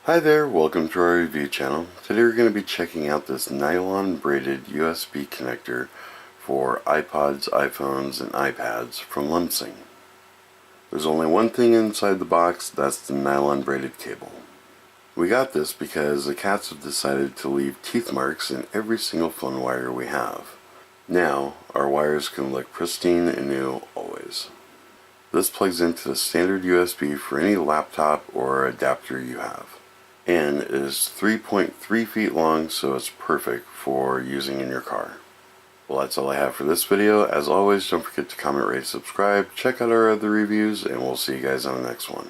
Hi there, welcome to our review channel. Today we're going to be checking out this nylon braided USB connector for iPods, iPhones, and iPads from Lumsing. There's only one thing inside the box, that's the nylon braided cable. We got this because the cats have decided to leave teeth marks in every single phone wire we have. Now, our wires can look pristine and new always. This plugs into the standard USB for any laptop or adapter you have. And it is 3.3 feet long, so it's perfect for using in your car. Well, that's all I have for this video. As always, don't forget to comment, rate, subscribe, check out our other reviews, and we'll see you guys on the next one.